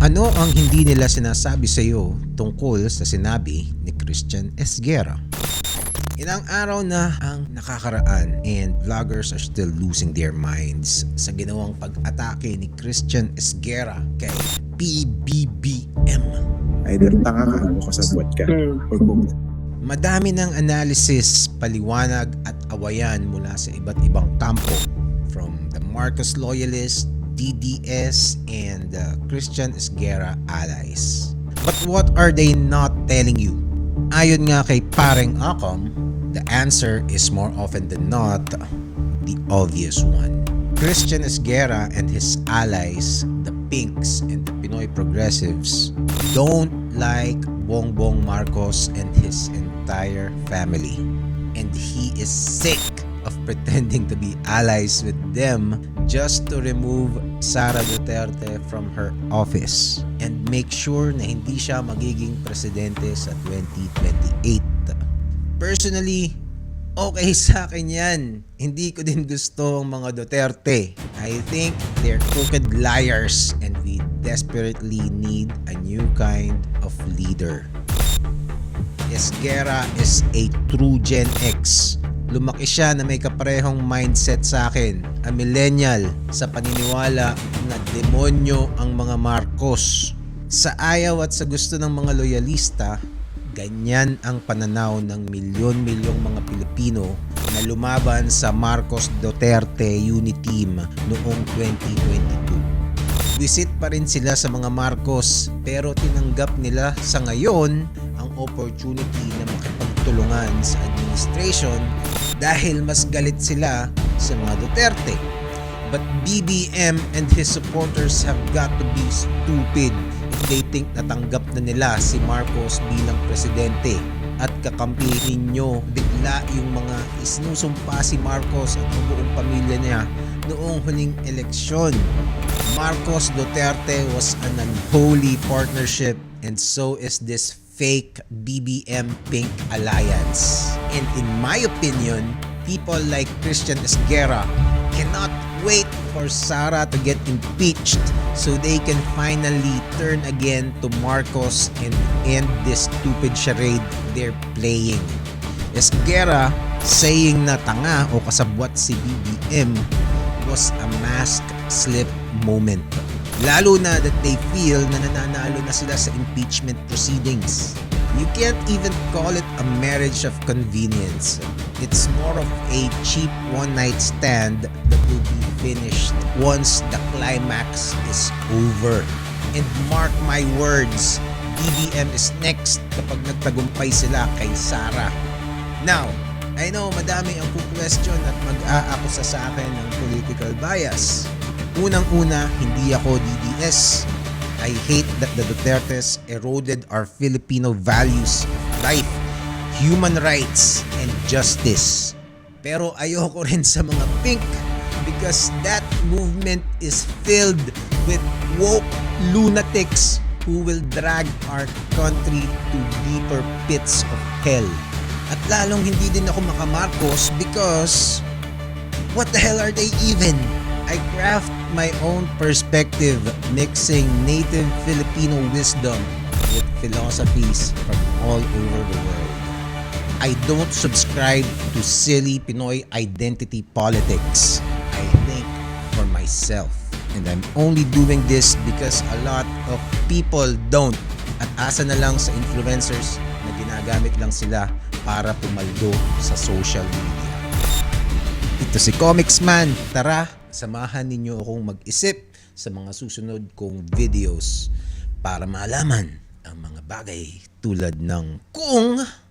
Ano ang hindi nila sinasabi sa iyo tungkol sa sinabi ni Christian Esguerra? Ilang araw na ang nakakaraan and vloggers are still losing their minds sa ginawang pag-atake ni Christian Esguerra kay PBBM. Either tanga ka o kasabwat ka. Or both. Madami ng analysis, paliwanag at awayan mula sa iba't ibang kampo from the Marcos loyalists, DDS, and Christian Esguerra allies. But what are they not telling you? Ayon nga kay Paring Akam, the answer is more often than not the obvious one. Christian Esguerra and his allies, the Pinks and the Pinoy Progressives, don't like Bongbong Marcos and his entire family. And he is sick of pretending to be allies with them just to remove Sara Duterte from her office and make sure na hindi siya magiging presidente sa 2028. Personally, okay sa akin yan. Hindi ko din gusto ang mga Duterte. I think they're crooked liars and we desperately need a new kind of leader. Esguerra is a true Gen X. Lumaki siya na may kaparehong mindset sa akin, a millennial sa paniniwala na demonyo ang mga Marcos. Sa ayaw at sa gusto ng mga loyalista, ganyan ang pananaw ng milyon-milyong mga Pilipino na lumaban sa Marcos Duterte Unity Team noong 2022. Visit pa rin sila sa mga Marcos pero tinanggap nila sa ngayon ang opportunity na makipagtulungan sa administration dahil mas galit sila sa mga Duterte. But BBM and his supporters have got to be stupid if they think natanggap na nila si Marcos bilang presidente at kakampihin nyo bigla yung mga isinusumpa si Marcos at ang buong pamilya niya noong huling eleksyon. Marcos Duterte was an unholy partnership and so is this fake BBM Pink alliance. And in my opinion, people like Christian Esguerra cannot wait for Sara to get impeached so they can finally turn again to Marcos and end this stupid charade they're playing. Esguerra saying na tanga o kasabwat si BBM was a mask slip moment. Lalo na that they feel na nananalo na sila sa impeachment proceedings. You can't even call it a marriage of convenience. It's more of a cheap one-night stand that will be finished once the climax is over. And mark my words, BBM is next kapag nagtagumpay sila kay Sara. Now, I know madami ang question at mag-aakusa sa akin ng political bias. Unang-una, hindi ako DDS. I hate that the Dutertes eroded our Filipino values of life, human rights, and justice. Pero ayoko rin sa mga pink because that movement is filled with woke lunatics who will drag our country to deeper pits of hell. At lalong hindi din ako makamarcos because what the hell are they even? I craft my own perspective mixing native Filipino wisdom with philosophies from all over the world. I don't subscribe to silly Pinoy identity politics. I think for myself. And I'm only doing this because a lot of people don't. At asa na lang sa influencers na ginagamit lang sila para pumaldo sa social media. Ito si Comics Man. Tara, samahan ninyo akong mag-isip sa mga susunod kong videos para malaman ang mga bagay tulad ng kung